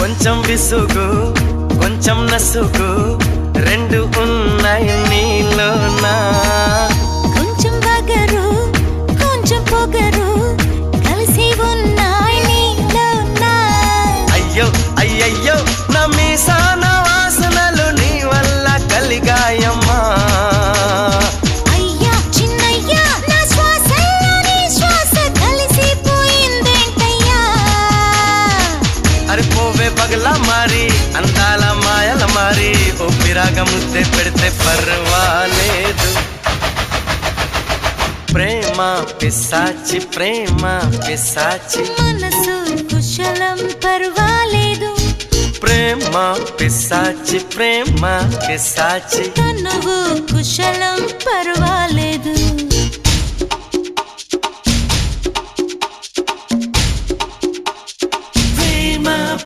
కొంచెం విసుగు కొంచెం నసుగు రెండు ఉన్నాయి నీలోనా కొంచెం వగరు కొంచెం పొగరు కలిసి ఉన్నాయి నీలోనా అయ్యో అయ్యయ్యో నా మీసాన వాసనలు నీ వల్ల కలిగాయమ్మా అయ్యా చిన్నయ్యా నా శ్వాసల్లో నీ శ్వాస కలిసిపోయిందేంటయ్యా అరే పోవే పగలా మారి అందాల మాయల మారి ఊపిరాగా ముద్దే పెడితే పర్వాలేదు ప్రేమ పిశాచి ప్రేమ పిశాచి మనసు కుశలం పర్వాలేదు ప్రేమ పిశాచి ప్రేమ పిశాచి తనువు కుశలం పర్వాలేదు